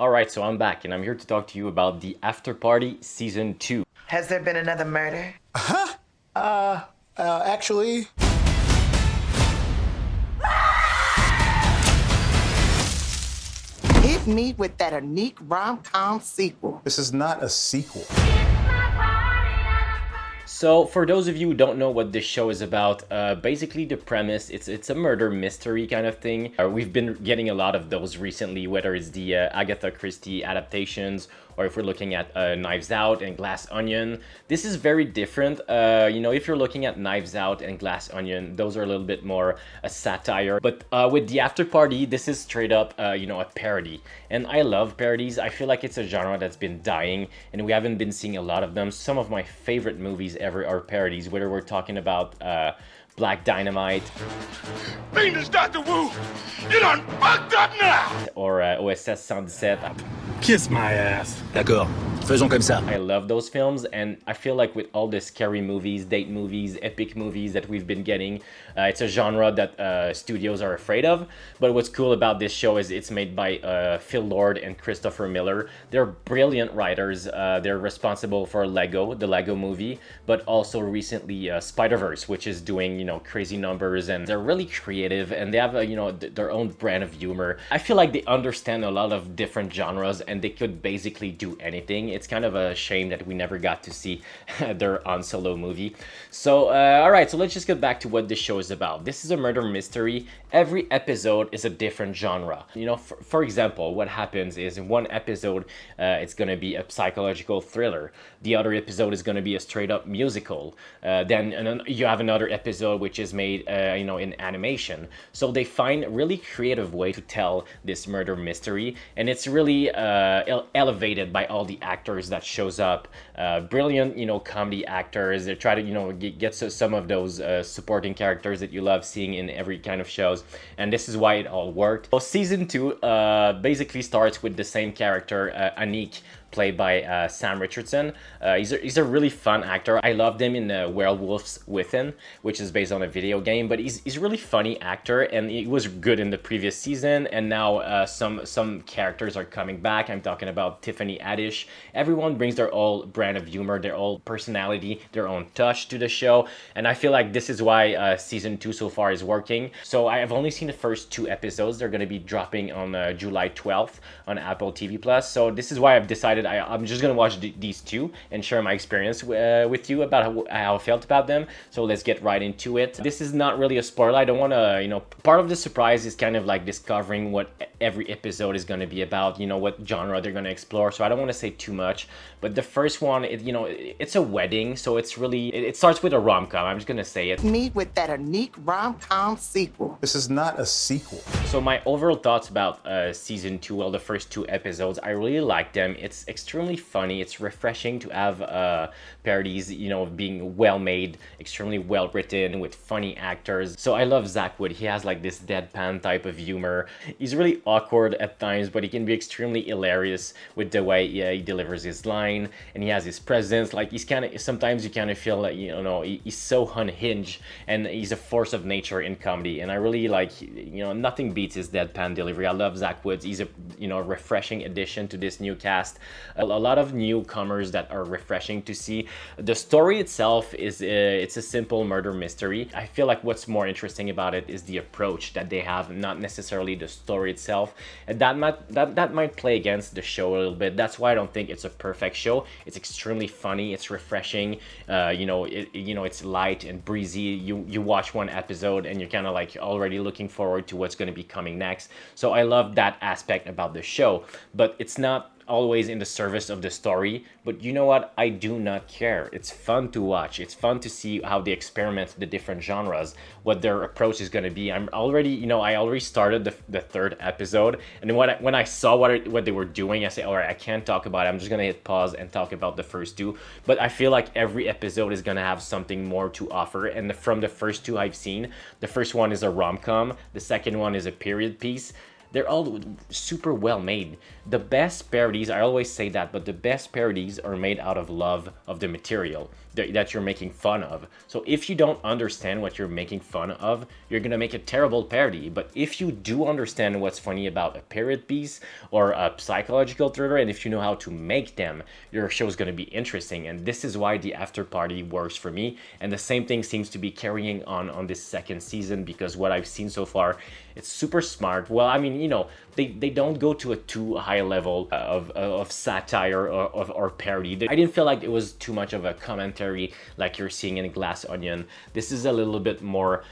Alright, so I'm back and I'm here to talk to you about the Afterparty Season 2. Has there been another murder? Actually, Hit me with that unique rom-com sequel. this is not a sequel. So, for those of you who don't know what this show is about, basically the premise, it's a murder mystery kind of thing. We've been getting a lot of those recently, whether it's the Agatha Christie adaptations, or if we're looking at Knives Out and Glass Onion. This is very different. If you're looking at Knives Out and Glass Onion, those are a little bit more a satire. But with the Afterparty, this is straight up, a parody. And I love parodies. I feel like it's a genre that's been dying, and we haven't been seeing a lot of them. Some of my favorite movies ever are parodies, whether we're talking about Black Dynamite Venus, Dr. Wu, you done fucked up now! or OSS 117. Kiss my ass. D'accord. Faisons comme ça. I love those films, and I feel like with all the scary movies, date movies, epic movies that we've been getting, it's a genre that studios are afraid of. But what's cool about this show is it's made by Phil Lord and Christopher Miller. They're brilliant writers. They're responsible for the Lego movie, but also recently Spider-Verse, which is doing, crazy numbers, and they're really creative, and they have, their own brand of humor. I feel like they understand a lot of different genres, and they could basically do anything. It's kind of a shame that we never got to see their Han Solo movie. So, alright, so let's just get back to what this show is about. This is a murder mystery. Every episode is a different genre. For example, what happens is in one episode, it's gonna be a psychological thriller. The other episode is gonna be a straight up musical. Then you have another episode which is made, in animation. So they find a really creative way to tell this murder mystery, and it's really elevated by all the actors that shows up. Brilliant, comedy actors. They try to, get some of those supporting characters that you love seeing in every kind of shows, and this is why it all worked. So season 2 basically starts with the same character, Anik, played by Sam Richardson. He's a really fun actor. I loved him in Werewolves Within, which is based on a video game, but he's a really funny actor, and he was good in the previous season, and now some characters are coming back. I'm talking about Tiffany Haddish. Everyone brings their own brand of humor, their own personality, their own touch to the show, and I feel like this is why season 2 so far is working. So I have only seen the first 2 episodes. They're going to be dropping on July 12th on Apple TV+. So this is why I've decided I'm just gonna watch these 2 and share my experience with you about how I felt about them. So let's get right into it. This is not really a spoiler. I don't want to, part of the surprise is kind of like discovering what every episode is going to be about, what genre they're going to explore. So I don't want to say too much, but the first one, it's a wedding, so it's really, it starts with a rom-com. I'm just going to say it. Me with that unique rom-com sequel. This is not a sequel. So my overall thoughts about season 2, well, the first 2 episodes, I really like them. It's extremely funny. It's refreshing to have parodies, being well made, extremely well written with funny actors. So I love Zach Wood. He has like this deadpan type of humor. He's really awkward at times, but he can be extremely hilarious with the way he delivers his line, and he has his presence. Like sometimes you kind of feel like, he's so unhinged, and he's a force of nature in comedy. And I really like, nothing beats his deadpan delivery. I love Zach Woods. He's a, refreshing addition to this new cast. A lot of newcomers that are refreshing to see. The story itself is it's a simple murder mystery. I feel like what's more interesting about it is the approach that they have, not necessarily the story itself, and that might play against the show a little bit. That's why I don't think it's a perfect show. It's extremely funny. It's refreshing. It's light and breezy. You watch one episode and you're kind of like already looking forward to what's going to be coming next. So I love that aspect about the show, but it's not always in the service of the story. But you know what? I do not care. It's fun to watch. It's fun to see how they experiment the different genres, what their approach is going to be. I'm already, I already started the 3rd episode, and when I saw what they were doing, I said, all right, I can't talk about it. I'm just going to hit pause and talk about the first 2. But I feel like every episode is going to have something more to offer. And from the first 2 I've seen, the first one is a rom-com. The second one is a period piece. they're all super well made. The best parodies, I always say that, but the best parodies are made out of love of the material that you're making fun of. So if you don't understand what you're making fun of, you're gonna make a terrible parody. But if you do understand what's funny about a period piece or a psychological thriller, and if you know how to make them, your show is gonna be interesting. And this is why the Afterparty works for me. And the same thing seems to be carrying on this second season, because what I've seen so far, it's super smart. Well, I mean, you know, they don't go to a too high level of satire or parody. I didn't feel like it was too much of a commentary like you're seeing in Glass Onion. This is a little bit more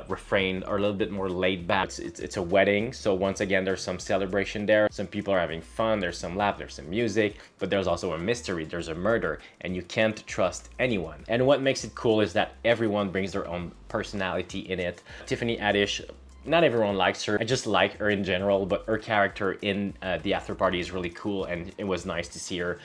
refrained, or a little bit more laid back. It's a wedding, so once again there's some celebration there. Some people are having fun, there's some laugh, there's some music, but there's also a mystery, there's a murder, and you can't trust anyone. And what makes it cool is that everyone brings their own personality in it. Tiffany Haddish, not everyone likes her. I just like her in general, but her character in the Afterparty is really cool, and it was nice to see her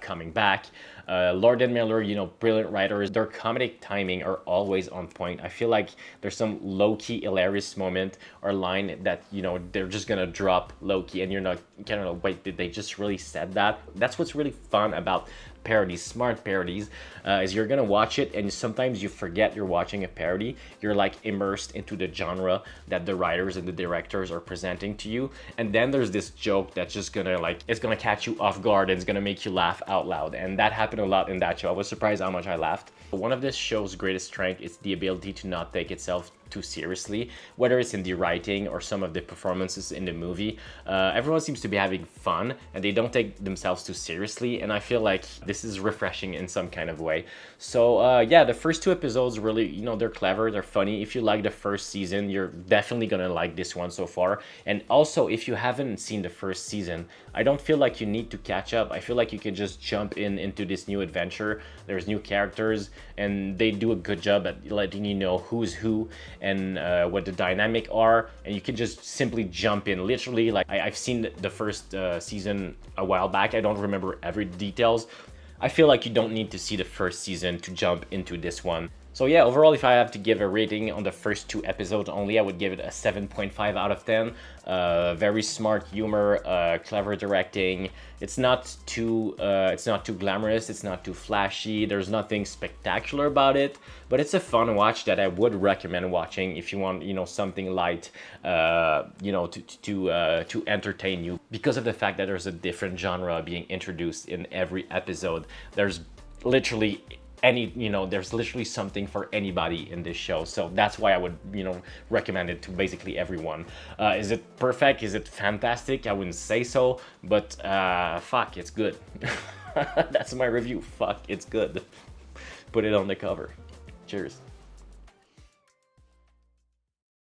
coming back. Lord and Miller, you know, brilliant writers. Their comedic timing are always on point. I feel like there's some low-key hilarious moment or line that, you know, they're just gonna drop low-key, and you're not kind of, wait, did they just really said that? That's what's really fun about parodies, smart parodies, is you're gonna watch it and sometimes you forget you're watching a parody. You're like immersed into the genre that the writers and the directors are presenting to you, and then there's this joke that's just gonna, like, it's gonna catch you off guard and it's gonna make you laugh out loud. And that happened a lot in that show. I was surprised how much I laughed. One of this show's greatest strength is the ability to not take itself too seriously, whether it's in the writing or some of the performances in the movie. Everyone seems to be having fun and they don't take themselves too seriously, and I feel like this is refreshing in some kind of way. So yeah, the first two episodes really, you know, they're clever, they're funny. If you like the first season, you're definitely gonna like this one so far. And also, if you haven't seen the first season, I don't feel like you need to catch up. I feel like you can just jump into this new adventure. There's new characters and they do a good job at letting you know who's who and what the dynamic are, and you can just simply jump in. Literally, like I've seen the first season a while back. I don't remember every details. I feel like you don't need to see the first season to jump into this one. So yeah, overall, if I have to give a rating on the first two episodes only, I would give it a 7.5 out of 10. Very smart humor, clever directing. It's not too glamorous, it's not too flashy. There's nothing spectacular about it, but it's a fun watch that I would recommend watching if you want, you know, something light, you know, to entertain you. Because of the fact that there's a different genre being introduced in every episode. There's literally there's literally something for anybody in this show. So that's why I would, you know, recommend it to basically everyone. Is it perfect? Is it fantastic? I wouldn't say so, but fuck, it's good. That's my review. Fuck, it's good. Put it on the cover. Cheers.